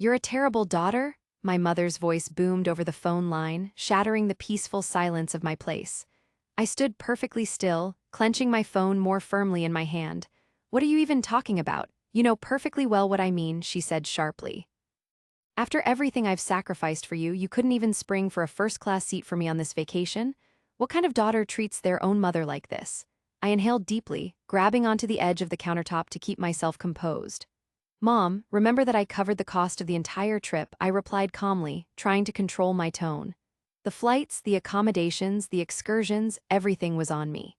"You're a terrible daughter?" My mother's voice boomed over the phone line, shattering the peaceful silence of my place. I stood perfectly still, clenching my phone more firmly in my hand. "What are you even talking about? You know perfectly well what I mean," she said sharply. "After everything I've sacrificed for you, you couldn't even spring for a first-class seat for me on this vacation? What kind of daughter treats their own mother like this?" I inhaled deeply, grabbing onto the edge of the countertop to keep myself composed. "Mom, remember that I covered the cost of the entire trip," I replied calmly, trying to control my tone. The flights, the accommodations, the excursions, everything was on me.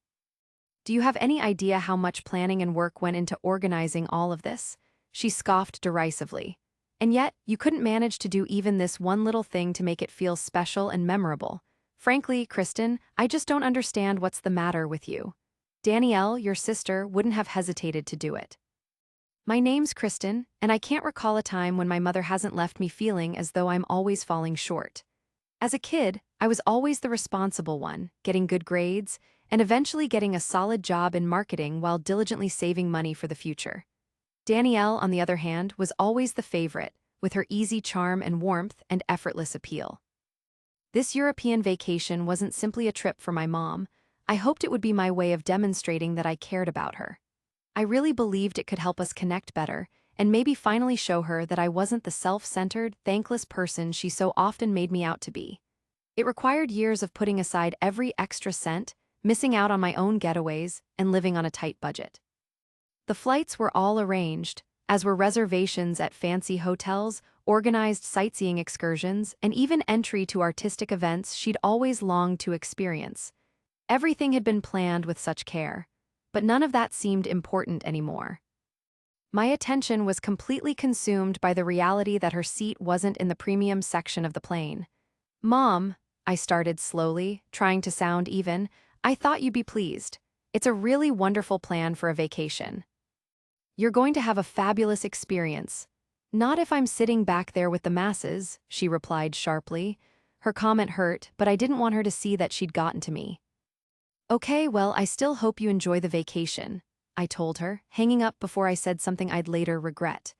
"Do you have any idea how much planning and work went into organizing all of this?" She scoffed derisively. "And yet, you couldn't manage to do even this one little thing to make it feel special and memorable. Frankly, Kristen, I just don't understand what's the matter with you. Danielle, your sister, wouldn't have hesitated to do it." My name's Kristen, and I can't recall a time when my mother hasn't left me feeling as though I'm always falling short. As a kid, I was always the responsible one, getting good grades, and eventually getting a solid job in marketing while diligently saving money for the future. Danielle, on the other hand, was always the favorite, with her easy charm and warmth and effortless appeal. This European vacation wasn't simply a trip for my mom. I hoped it would be my way of demonstrating that I cared about her. I really believed it could help us connect better, and maybe finally show her that I wasn't the self-centered, thankless person she so often made me out to be. It required years of putting aside every extra cent, missing out on my own getaways, and living on a tight budget. The flights were all arranged, as were reservations at fancy hotels, organized sightseeing excursions, and even entry to artistic events she'd always longed to experience. Everything had been planned with such care, but none of that seemed important anymore. My attention was completely consumed by the reality that her seat wasn't in the premium section of the plane. "Mom," I started slowly, trying to sound even, "I thought you'd be pleased. It's a really wonderful plan for a vacation. You're going to have a fabulous experience. Not if I'm sitting back there with the masses," she replied sharply. Her comment hurt, but I didn't want her to see that she'd gotten to me. "Okay, well, I still hope you enjoy the vacation," I told her, hanging up before I said something I'd later regret.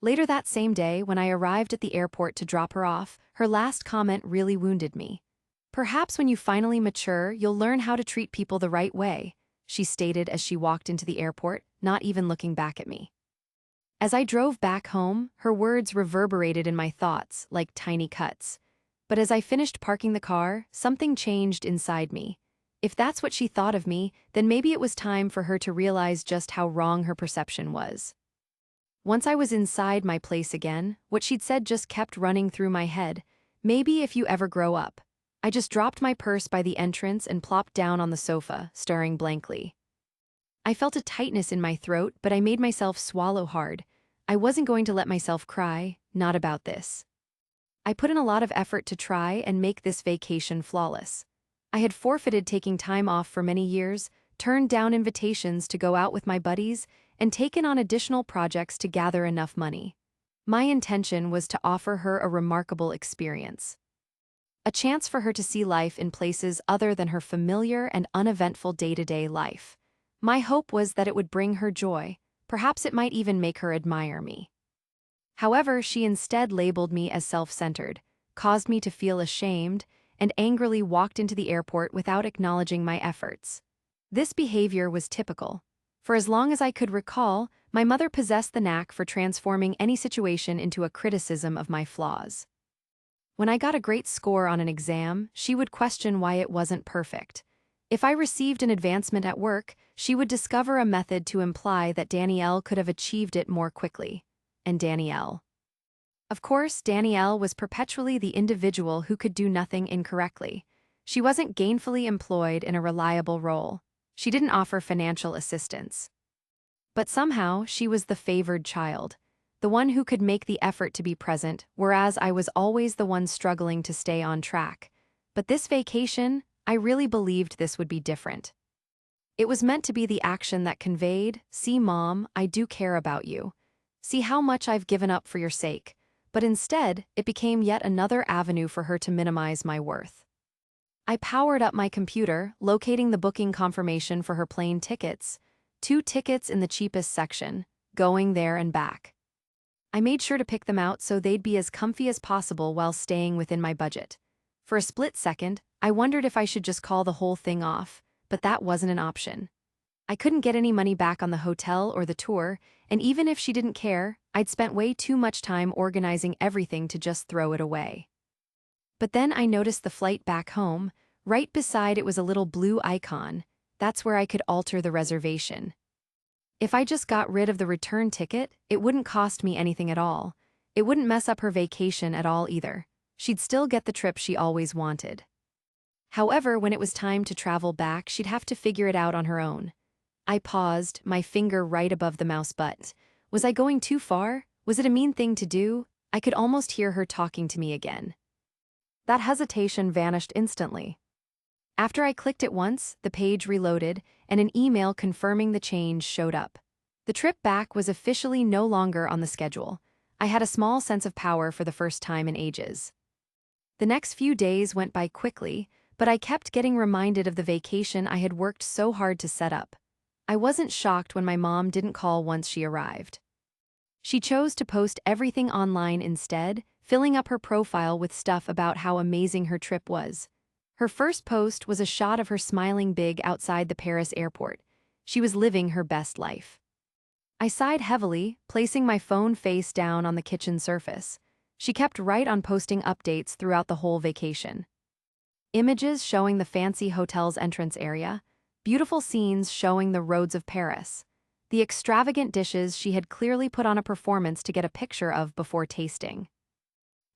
Later that same day, when I arrived at the airport to drop her off, her last comment really wounded me. "Perhaps when you finally mature, you'll learn how to treat people the right way," she stated as she walked into the airport, not even looking back at me. As I drove back home, her words reverberated in my thoughts like tiny cuts. But as I finished parking the car, something changed inside me. If that's what she thought of me, then maybe it was time for her to realize just how wrong her perception was. Once I was inside my place again, what she'd said just kept running through my head. "Maybe if you ever grow up." I just dropped my purse by the entrance and plopped down on the sofa, staring blankly. I felt a tightness in my throat, but I made myself swallow hard. I wasn't going to let myself cry, not about this. I put in a lot of effort to try and make this vacation flawless. I had forfeited taking time off for many years, turned down invitations to go out with my buddies, and taken on additional projects to gather enough money. My intention was to offer her a remarkable experience. A chance for her to see life in places other than her familiar and uneventful day-to-day life. My hope was that it would bring her joy, perhaps it might even make her admire me. However, she instead labeled me as self-centered, caused me to feel ashamed, and angrily walked into the airport without acknowledging my efforts. This behavior was typical. For as long as I could recall, my mother possessed the knack for transforming any situation into a criticism of my flaws. When I got a great score on an exam, she would question why it wasn't perfect. If I received an advancement at work, she would discover a method to imply that Danielle could have achieved it more quickly. And Danielle. Of course, Danielle was perpetually the individual who could do nothing incorrectly. She wasn't gainfully employed in a reliable role. She didn't offer financial assistance. But somehow, she was the favored child, the one who could make the effort to be present, whereas I was always the one struggling to stay on track. But this vacation, I really believed this would be different. It was meant to be the action that conveyed, "See, Mom, I do care about you. See how much I've given up for your sake." But instead, it became yet another avenue for her to minimize my worth. I powered up my computer, locating the booking confirmation for her plane tickets, 2 tickets in the cheapest section, going there and back. I made sure to pick them out so they'd be as comfy as possible while staying within my budget. For a split second, I wondered if I should just call the whole thing off, but that wasn't an option. I couldn't get any money back on the hotel or the tour, and even if she didn't care, I'd spent way too much time organizing everything to just throw it away. But then I noticed the flight back home. Right beside it was a little blue icon. That's where I could alter the reservation. If I just got rid of the return ticket, it wouldn't cost me anything at all. It wouldn't mess up her vacation at all either. She'd still get the trip she always wanted. However, when it was time to travel back, she'd have to figure it out on her own. I paused, my finger right above the mouse button. Was I going too far? Was it a mean thing to do? I could almost hear her talking to me again. That hesitation vanished instantly. After I clicked it once, the page reloaded, and an email confirming the change showed up. The trip back was officially no longer on the schedule. I had a small sense of power for the first time in ages. The next few days went by quickly, but I kept getting reminded of the vacation I had worked so hard to set up. I wasn't shocked when my mom didn't call once she arrived. She chose to post everything online instead, filling up her profile with stuff about how amazing her trip was. Her first post was a shot of her smiling big outside the Paris airport. She was living her best life. I sighed heavily, placing my phone face down on the kitchen surface. She kept right on posting updates throughout the whole vacation. Images showing the fancy hotel's entrance area, beautiful scenes showing the roads of Paris, the extravagant dishes she had clearly put on a performance to get a picture of before tasting.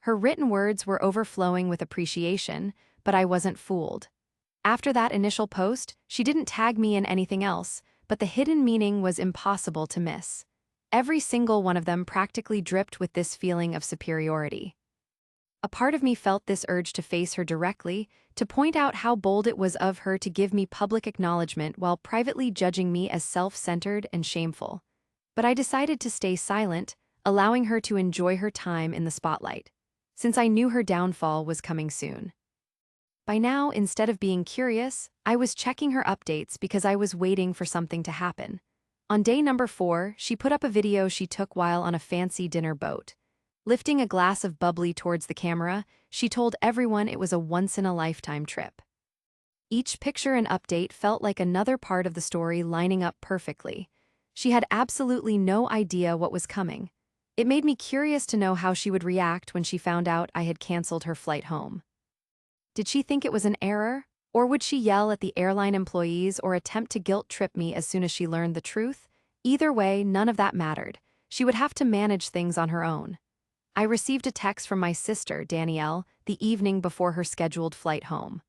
Her written words were overflowing with appreciation, but I wasn't fooled. After that initial post, she didn't tag me in anything else, but the hidden meaning was impossible to miss. Every single one of them practically dripped with this feeling of superiority. A part of me felt this urge to face her directly, to point out how bold it was of her to give me public acknowledgement while privately judging me as self-centered and shameful. But I decided to stay silent, allowing her to enjoy her time in the spotlight, since I knew her downfall was coming soon. By now, instead of being curious, I was checking her updates because I was waiting for something to happen. On day number 4, she put up a video she took while on a fancy dinner boat. Lifting a glass of bubbly towards the camera, she told everyone it was a once-in-a-lifetime trip. Each picture and update felt like another part of the story lining up perfectly. She had absolutely no idea what was coming. It made me curious to know how she would react when she found out I had canceled her flight home. Did she think it was an error? Or would she yell at the airline employees or attempt to guilt-trip me as soon as she learned the truth? Either way, none of that mattered. She would have to manage things on her own. I received a text from my sister, Danielle, the evening before her scheduled flight home.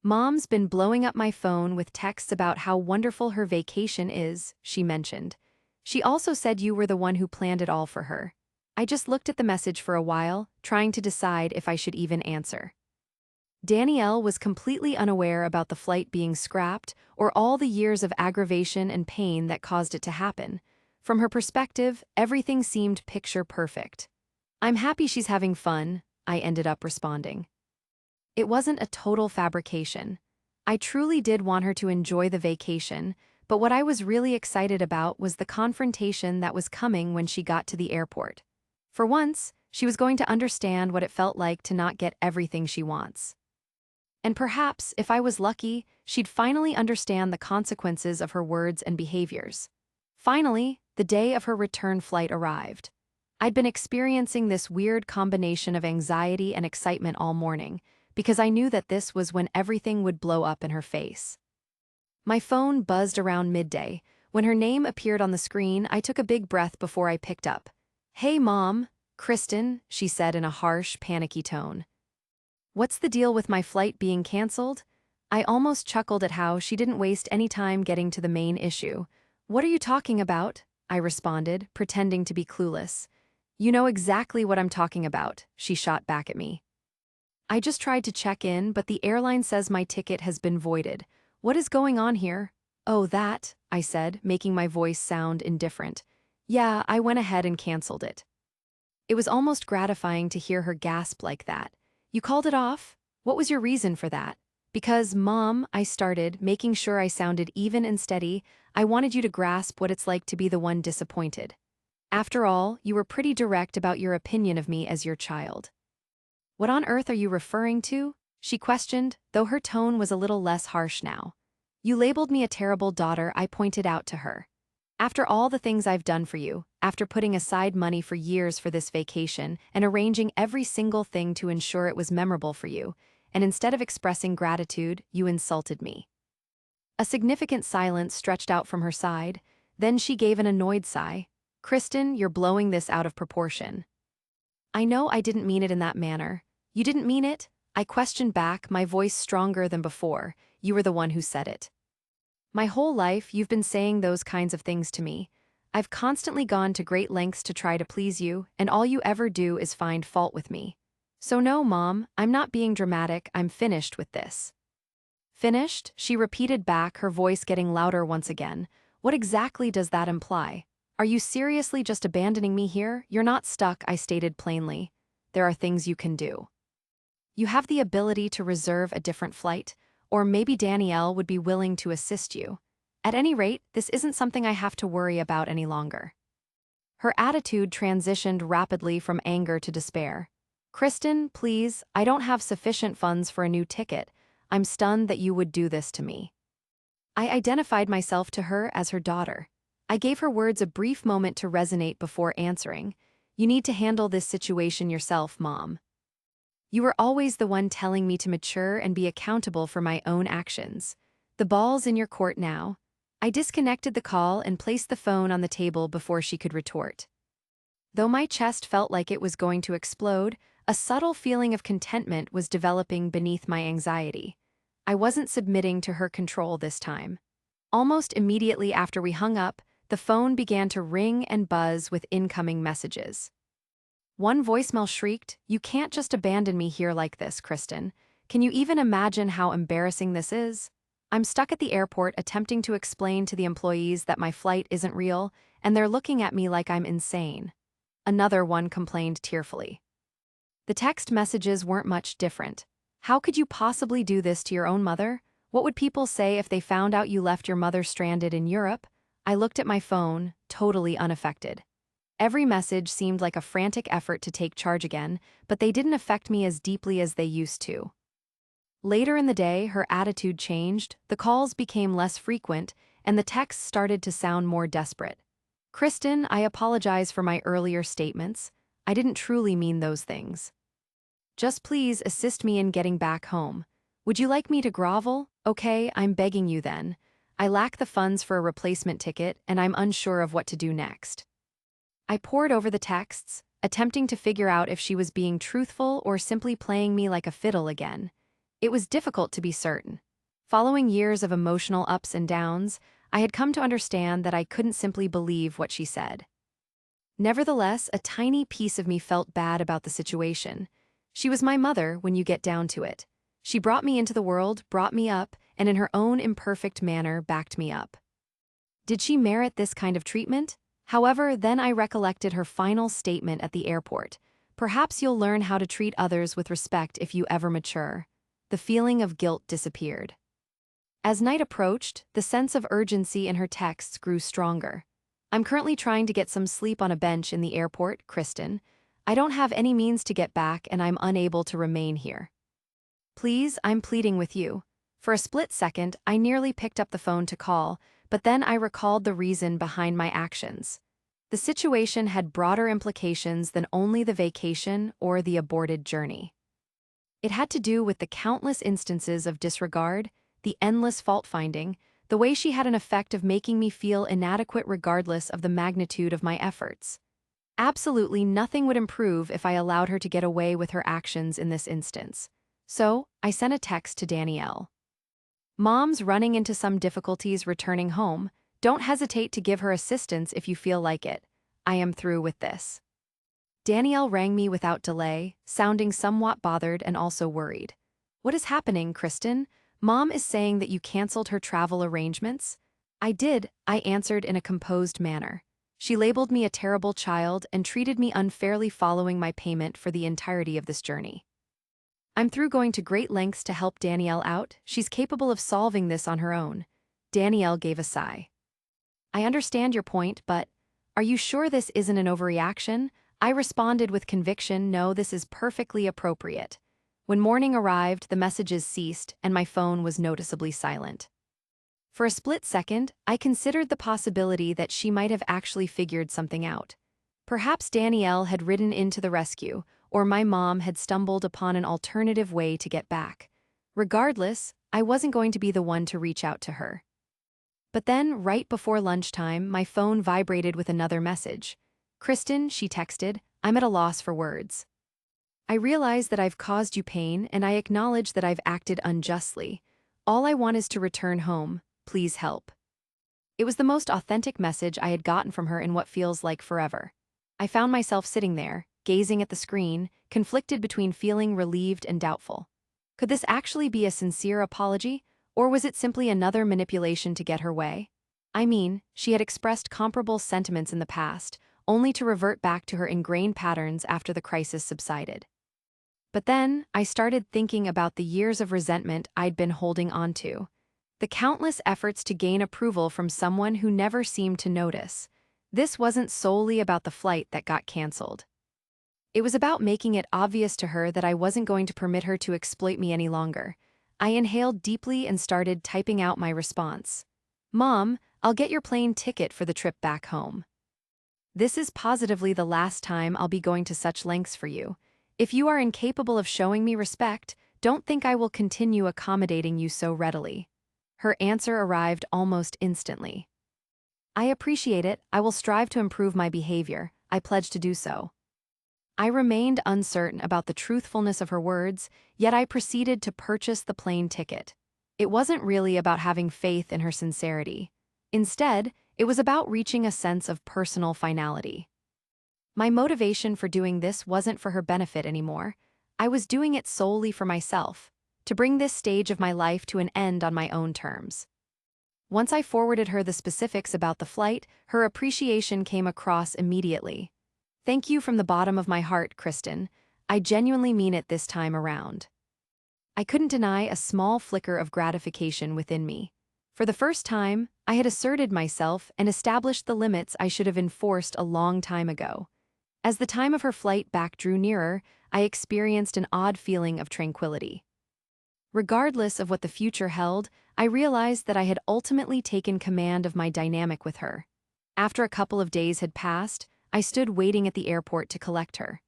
"Mom's been blowing up my phone with texts about how wonderful her vacation is," she mentioned. "She also said you were the one who planned it all for her." I just looked at the message for a while, trying to decide if I should even answer. Danielle was completely unaware about the flight being scrapped or all the years of aggravation and pain that caused it to happen. From her perspective, everything seemed picture perfect. "I'm happy she's having fun," I ended up responding. It wasn't a total fabrication. I truly did want her to enjoy the vacation, but what I was really excited about was the confrontation that was coming when she got to the airport. For once, she was going to understand what it felt like to not get everything she wants. And perhaps, if I was lucky, she'd finally understand the consequences of her words and behaviors. Finally, the day of her return flight arrived. I'd been experiencing this weird combination of anxiety and excitement all morning, because I knew that this was when everything would blow up in her face. My phone buzzed around midday. When her name appeared on the screen, I took a big breath before I picked up. "Hey, Mom," Kristen, she said in a harsh, panicky tone. "What's the deal with my flight being canceled?" I almost chuckled at how she didn't waste any time getting to the main issue. "What are you talking about?" I responded, pretending to be clueless. "You know exactly what I'm talking about," she shot back at me. "I just tried to check in, but the airline says my ticket has been voided. What is going on here?" "Oh, that," I said, making my voice sound indifferent. "Yeah, I went ahead and canceled it." It was almost gratifying to hear her gasp like that. "You called it off? What was your reason for that?" "Because, Mom," I started, making sure I sounded even and steady, "I wanted you to grasp what it's like to be the one disappointed." After all, you were pretty direct about your opinion of me as your child. What on earth are you referring to? She questioned, though her tone was a little less harsh now. You labeled me a terrible daughter, I pointed out to her. After all the things I've done for you, after putting aside money for years for this vacation and arranging every single thing to ensure it was memorable for you, and instead of expressing gratitude, you insulted me. A significant silence stretched out from her side, then she gave an annoyed sigh. Kristen, you're blowing this out of proportion. I know I didn't mean it in that manner. You didn't mean it? I questioned back, my voice stronger than before. You were the one who said it. My whole life, you've been saying those kinds of things to me. I've constantly gone to great lengths to try to please you, and all you ever do is find fault with me. So no, Mom, I'm not being dramatic, I'm finished with this. Finished? She repeated back, her voice getting louder once again. What exactly does that imply? Are you seriously just abandoning me here? You're not stuck, I stated plainly. There are things you can do. You have the ability to reserve a different flight, or maybe Danielle would be willing to assist you. At any rate, this isn't something I have to worry about any longer. Her attitude transitioned rapidly from anger to despair. Kristen, please, I don't have sufficient funds for a new ticket. I'm stunned that you would do this to me. I identified myself to her as her daughter. I gave her words a brief moment to resonate before answering. You need to handle this situation yourself, Mom. You were always the one telling me to mature and be accountable for my own actions. The ball's in your court now. I disconnected the call and placed the phone on the table before she could retort. Though my chest felt like it was going to explode, a subtle feeling of contentment was developing beneath my anxiety. I wasn't submitting to her control this time. Almost immediately after we hung up, the phone began to ring and buzz with incoming messages. One voicemail shrieked, "You can't just abandon me here like this, Kristen. Can you even imagine how embarrassing this is? I'm stuck at the airport attempting to explain to the employees that my flight isn't real, and they're looking at me like I'm insane." Another one complained tearfully. The text messages weren't much different. How could you possibly do this to your own mother? What would people say if they found out you left your mother stranded in Europe? I looked at my phone, totally unaffected. Every message seemed like a frantic effort to take charge again, but they didn't affect me as deeply as they used to. Later in the day, her attitude changed, the calls became less frequent, and the texts started to sound more desperate. Kristen, I apologize for my earlier statements. I didn't truly mean those things. Just please assist me in getting back home. Would you like me to grovel? Okay, I'm begging you then. I lack the funds for a replacement ticket, and I'm unsure of what to do next. I pored over the texts, attempting to figure out if she was being truthful or simply playing me like a fiddle again. It was difficult to be certain. Following years of emotional ups and downs, I had come to understand that I couldn't simply believe what she said. Nevertheless, a tiny piece of me felt bad about the situation. She was my mother when you get down to it. She brought me into the world, brought me up, and in her own imperfect manner backed me up. Did she merit this kind of treatment? However, then I recollected her final statement at the airport. Perhaps you'll learn how to treat others with respect if you ever mature. The feeling of guilt disappeared. As night approached, the sense of urgency in her texts grew stronger. I'm currently trying to get some sleep on a bench in the airport, Kristen. I don't have any means to get back and I'm unable to remain here. Please, I'm pleading with you. For a split second, I nearly picked up the phone to call, but then I recalled the reason behind my actions. The situation had broader implications than only the vacation or the aborted journey. It had to do with the countless instances of disregard, the endless fault-finding, the way she had an effect of making me feel inadequate regardless of the magnitude of my efforts. Absolutely nothing would improve if I allowed her to get away with her actions in this instance. So, I sent a text to Danielle. Mom's running into some difficulties returning home. Don't hesitate to give her assistance if you feel like it. I am through with this. Danielle rang me without delay, sounding somewhat bothered and also worried. What is happening, Kristen? Mom is saying that you canceled her travel arrangements? I did, I answered in a composed manner. She labeled me a terrible child and treated me unfairly following my payment for the entirety of this journey. I'm through going to great lengths to help Danielle out. She's capable of solving this on her own. Danielle gave a sigh. I understand your point, but Are you sure this isn't an overreaction? I responded with conviction, no, this is perfectly appropriate. When morning arrived, the messages ceased, and my phone was noticeably silent. For a split second, I considered the possibility that she might have actually figured something out. Perhaps Danielle had ridden in to the rescue, or my mom had stumbled upon an alternative way to get back. Regardless, I wasn't going to be the one to reach out to her. But then, right before lunchtime, my phone vibrated with another message. "Kristen," she texted, "I'm at a loss for words. I realize that I've caused you pain, and I acknowledge that I've acted unjustly. All I want is to return home. Please help." It was the most authentic message I had gotten from her in what feels like forever. I found myself sitting there, gazing at the screen, conflicted between feeling relieved and doubtful. Could this actually be a sincere apology, or was it simply another manipulation to get her way? I mean, she had expressed comparable sentiments in the past, only to revert back to her ingrained patterns after the crisis subsided. But then, I started thinking about the years of resentment I'd been holding onto. The countless efforts to gain approval from someone who never seemed to notice. This wasn't solely about the flight that got canceled. It was about making it obvious to her that I wasn't going to permit her to exploit me any longer. I inhaled deeply and started typing out my response. "Mom, I'll get your plane ticket for the trip back home. This is positively the last time I'll be going to such lengths for you. If you are incapable of showing me respect, don't think I will continue accommodating you so readily." Her answer arrived almost instantly. "I appreciate it. I will strive to improve my behavior. I pledge to do so." I remained uncertain about the truthfulness of her words, yet I proceeded to purchase the plane ticket. It wasn't really about having faith in her sincerity. Instead, it was about reaching a sense of personal finality. My motivation for doing this wasn't for her benefit anymore. I was doing it solely for myself, to bring this stage of my life to an end on my own terms. Once I forwarded her the specifics about the flight, her appreciation came across immediately. "Thank you from the bottom of my heart, Kristen. I genuinely mean it this time around." I couldn't deny a small flicker of gratification within me. For the first time, I had asserted myself and established the limits I should have enforced a long time ago. As the time of her flight back drew nearer, I experienced an odd feeling of tranquility. Regardless of what the future held, I realized that I had ultimately taken command of my dynamic with her. After a couple of days had passed, I stood waiting at the airport to collect her.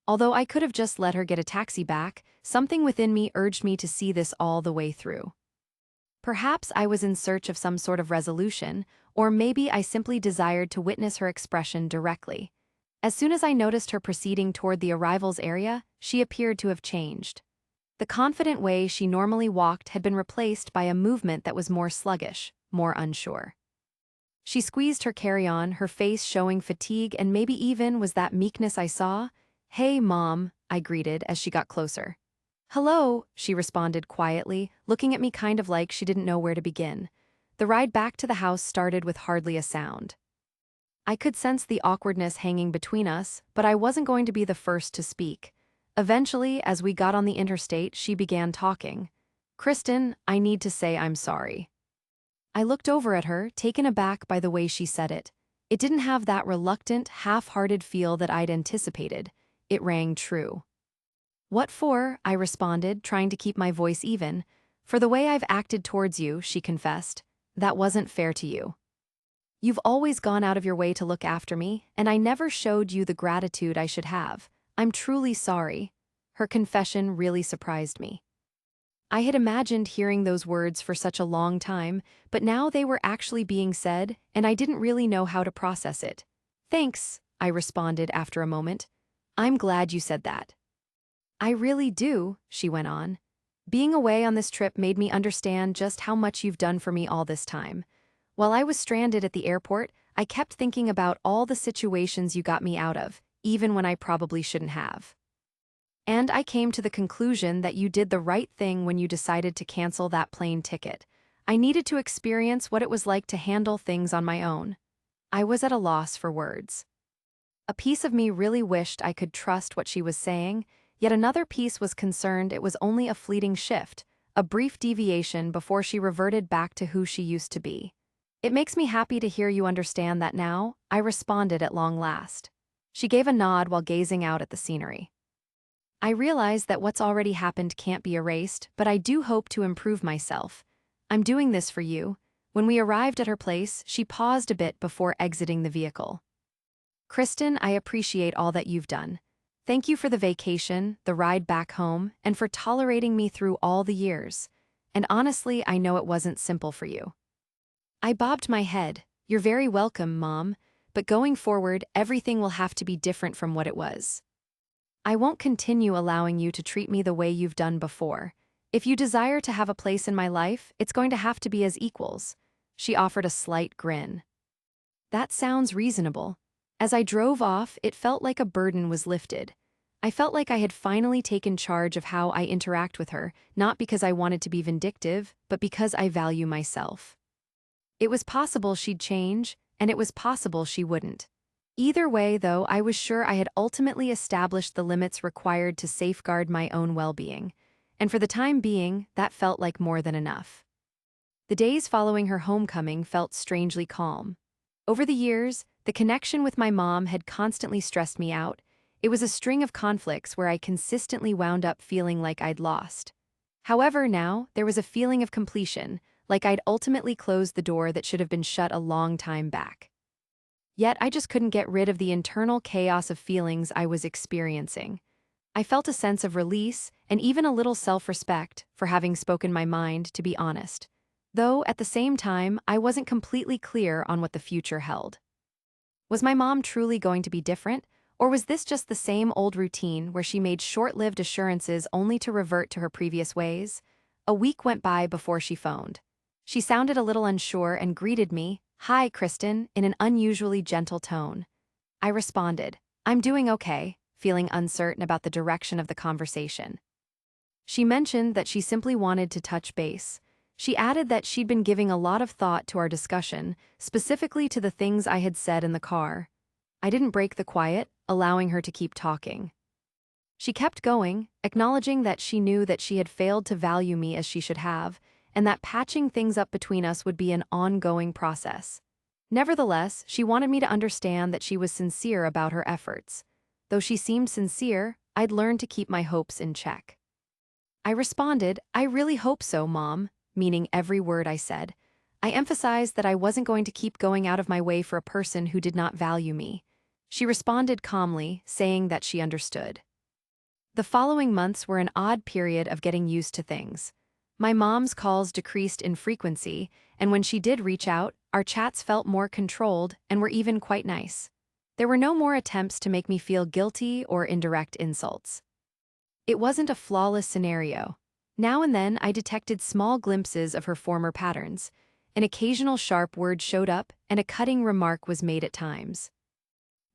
Although I could have just let her get a taxi back, something within me urged me to see this all the way through. Perhaps I was in search of some sort of resolution, or maybe I simply desired to witness her expression directly. As soon as I noticed her proceeding toward the arrivals area, she appeared to have changed. The confident way she normally walked had been replaced by a movement that was more sluggish, more unsure. She squeezed her carry-on, her face showing fatigue, and maybe even was that meekness I saw. "Hey, Mom," I greeted as she got closer. "Hello," she responded quietly, looking at me kind of like she didn't know where to begin. The ride back to the house started with hardly a sound. I could sense the awkwardness hanging between us, but I wasn't going to be the first to speak. Eventually, as we got on the interstate, she began talking. "Kristen, I need to say I'm sorry." I looked over at her, taken aback by the way she said it. It didn't have that reluctant, half-hearted feel that I'd anticipated. It rang true. "What for?" I responded, trying to keep my voice even. "For the way I've acted towards you," she confessed. "That wasn't fair to you. You've always gone out of your way to look after me, and I never showed you the gratitude I should have. I'm truly sorry." Her confession really surprised me. I had imagined hearing those words for such a long time, but now they were actually being said, and I didn't really know how to process it. "Thanks," I responded after a moment. "I'm glad you said that." "I really do," she went on. "Being away on this trip made me understand just how much you've done for me all this time. While I was stranded at the airport, I kept thinking about all the situations you got me out of, even when I probably shouldn't have. And I came to the conclusion that you did the right thing when you decided to cancel that plane ticket. I needed to experience what it was like to handle things on my own." I was at a loss for words. A piece of me really wished I could trust what she was saying, yet another piece was concerned it was only a fleeting shift, a brief deviation before she reverted back to who she used to be. It makes me happy to hear you understand that now, I responded at long last. She gave a nod while gazing out at the scenery. I realize that what's already happened can't be erased, but I do hope to improve myself. I'm doing this for you. When we arrived at her place, she paused a bit before exiting the vehicle. Kristen, I appreciate all that you've done. Thank you for the vacation, the ride back home, and for tolerating me through all the years. And honestly, I know it wasn't simple for you. I bobbed my head. You're very welcome, Mom, but going forward, everything will have to be different from what it was. I won't continue allowing you to treat me the way you've done before. If you desire to have a place in my life, it's going to have to be as equals. She offered a slight grin. That sounds reasonable. As I drove off, it felt like a burden was lifted. I felt like I had finally taken charge of how I interact with her, not because I wanted to be vindictive, but because I value myself. It was possible she'd change, and it was possible she wouldn't. Either way, though, I was sure I had ultimately established the limits required to safeguard my own well-being, and for the time being, that felt like more than enough. The days following her homecoming felt strangely calm. Over the years, the connection with my mom had constantly stressed me out. It was a string of conflicts where I consistently wound up feeling like I'd lost. However, now, there was a feeling of completion, like I'd ultimately closed the door that should have been shut a long time back. Yet I just couldn't get rid of the internal chaos of feelings I was experiencing. I felt a sense of release and even a little self-respect for having spoken my mind, to be honest. Though, at the same time, I wasn't completely clear on what the future held. Was my mom truly going to be different, or was this just the same old routine where she made short-lived assurances only to revert to her previous ways? A week went by before she phoned. She sounded a little unsure and greeted me, "Hi, Kristen," in an unusually gentle tone. I responded, "I'm doing okay," feeling uncertain about the direction of the conversation. She mentioned that she simply wanted to touch base. She added that she'd been giving a lot of thought to our discussion, specifically to the things I had said in the car. I didn't break the quiet, allowing her to keep talking. She kept going, acknowledging that she knew that she had failed to value me as she should have, and that patching things up between us would be an ongoing process. Nevertheless, she wanted me to understand that she was sincere about her efforts. Though she seemed sincere, I'd learned to keep my hopes in check. I responded, "I really hope so, Mom," meaning every word I said. I emphasized that I wasn't going to keep going out of my way for a person who did not value me. She responded calmly, saying that she understood. The following months were an odd period of getting used to things. My mom's calls decreased in frequency, and when she did reach out, our chats felt more controlled and were even quite nice. There were no more attempts to make me feel guilty or indirect insults. It wasn't a flawless scenario. Now and then I detected small glimpses of her former patterns. An occasional sharp word showed up, and a cutting remark was made at times.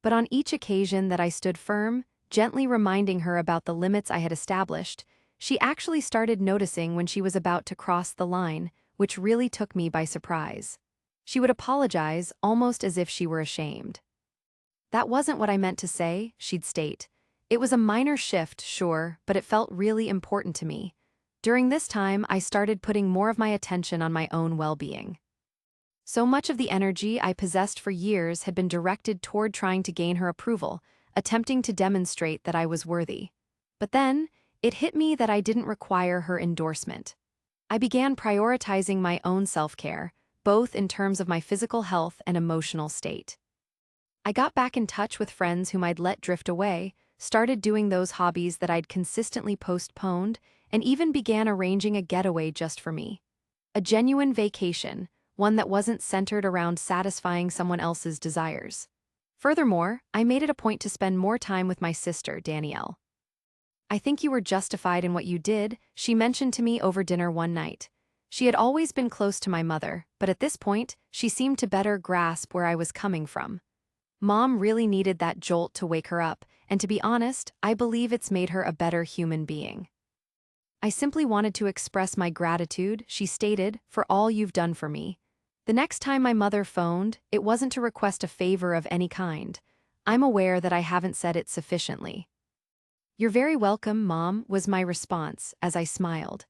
But on each occasion that I stood firm, gently reminding her about the limits I had established, she actually started noticing when she was about to cross the line, which really took me by surprise. She would apologize, almost as if she were ashamed. "That wasn't what I meant to say," she'd state. "It was a minor shift, sure, but it felt really important to me." During this time, I started putting more of my attention on my own well-being. So much of the energy I possessed for years had been directed toward trying to gain her approval, attempting to demonstrate that I was worthy. But then, it hit me that I didn't require her endorsement. I began prioritizing my own self-care, both in terms of my physical health and emotional state. I got back in touch with friends whom I'd let drift away, started doing those hobbies that I'd consistently postponed, and even began arranging a getaway just for me. A genuine vacation, one that wasn't centered around satisfying someone else's desires. Furthermore, I made it a point to spend more time with my sister, Danielle. "I think you were justified in what you did," she mentioned to me over dinner one night. She had always been close to my mother, but at this point, she seemed to better grasp where I was coming from. Mom really needed that jolt to wake her up, and to be honest, I believe it's made her a better human being. "I simply wanted to express my gratitude," she stated, "for all you've done for me." The next time my mother phoned, it wasn't to request a favor of any kind. I'm aware that I haven't said it sufficiently. "You're very welcome, Mom," was my response as I smiled.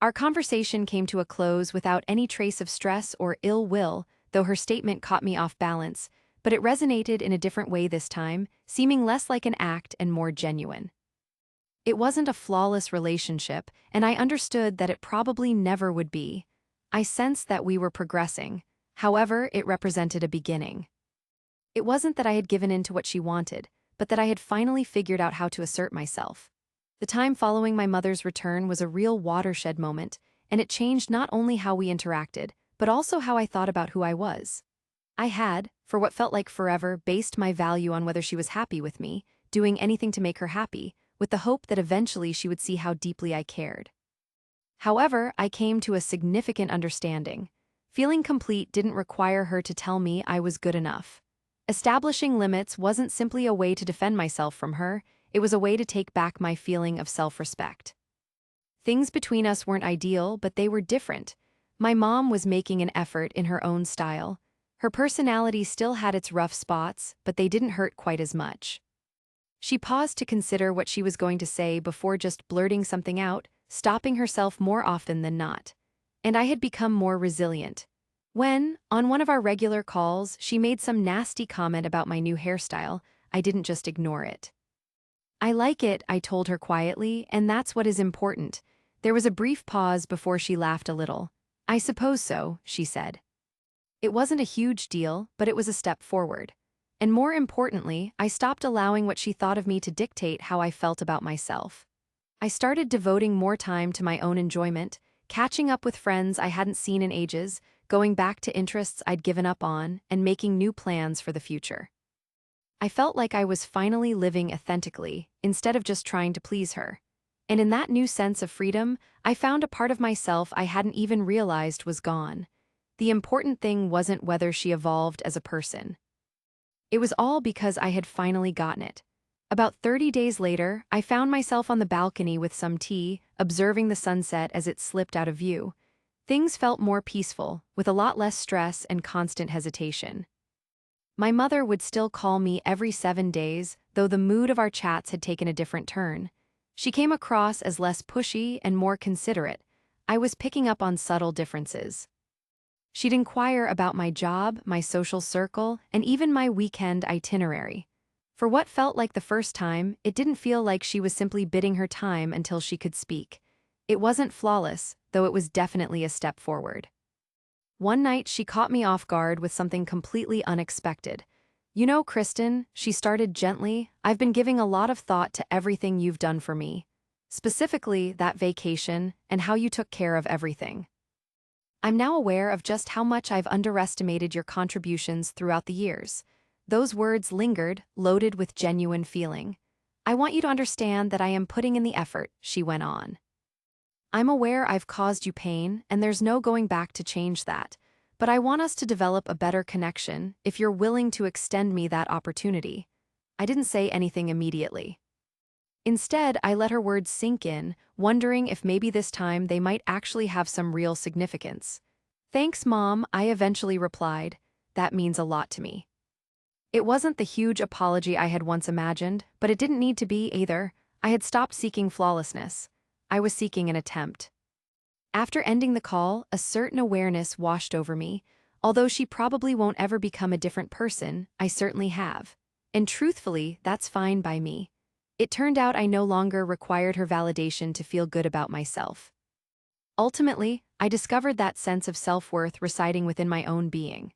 Our conversation came to a close without any trace of stress or ill will, though her statement caught me off balance, but it resonated in a different way this time, seeming less like an act and more genuine. It wasn't a flawless relationship, and I understood that it probably never would be. I sensed that we were progressing. However, it represented a beginning. It wasn't that I had given in to what she wanted, but that I had finally figured out how to assert myself. The time following my mother's return was a real watershed moment, and it changed not only how we interacted, but also how I thought about who I was. I had, for what felt like forever, based my value on whether she was happy with me, doing anything to make her happy, with the hope that eventually she would see how deeply I cared. However, I came to a significant understanding. Feeling complete didn't require her to tell me I was good enough. Establishing limits wasn't simply a way to defend myself from her, it was a way to take back my feeling of self-respect. Things between us weren't ideal, but they were different. My mom was making an effort in her own style. Her personality still had its rough spots, but they didn't hurt quite as much. She paused to consider what she was going to say before just blurting something out, stopping herself more often than not. And I had become more resilient. When, on one of our regular calls, she made some nasty comment about my new hairstyle, I didn't just ignore it. I like it, I told her quietly, and that's what is important. There was a brief pause before she laughed a little. I suppose so, she said. It wasn't a huge deal, but it was a step forward. And more importantly, I stopped allowing what she thought of me to dictate how I felt about myself. I started devoting more time to my own enjoyment, catching up with friends I hadn't seen in ages, going back to interests I'd given up on, and making new plans for the future. I felt like I was finally living authentically, instead of just trying to please her. And in that new sense of freedom, I found a part of myself I hadn't even realized was gone. The important thing wasn't whether she evolved as a person. It was all because I had finally gotten it. About 30 days later, I found myself on the balcony with some tea, observing the sunset as it slipped out of view. Things felt more peaceful, with a lot less stress and constant hesitation. My mother would still call me every 7 days, though the mood of our chats had taken a different turn. She came across as less pushy and more considerate. I was picking up on subtle differences. She'd inquire about my job, my social circle, and even my weekend itinerary. For what felt like the first time, it didn't feel like she was simply biding her time until she could speak. It wasn't flawless, though it was definitely a step forward. One night, she caught me off guard with something completely unexpected. "You know, Kristen," she started gently, "I've been giving a lot of thought to everything you've done for me. Specifically, that vacation, and how you took care of everything. I'm now aware of just how much I've underestimated your contributions throughout the years." Those words lingered, loaded with genuine feeling. "I want you to understand that I am putting in the effort," she went on. "I'm aware I've caused you pain, and there's no going back to change that. But I want us to develop a better connection if you're willing to extend me that opportunity." I didn't say anything immediately. Instead, I let her words sink in, wondering if maybe this time they might actually have some real significance. "Thanks, Mom," I eventually replied. "That means a lot to me." It wasn't the huge apology I had once imagined, but it didn't need to be either. I had stopped seeking flawlessness. I was seeking an attempt. After ending the call, a certain awareness washed over me. Although she probably won't ever become a different person, I certainly have. And truthfully, that's fine by me. It turned out I no longer required her validation to feel good about myself. Ultimately, I discovered that sense of self-worth residing within my own being.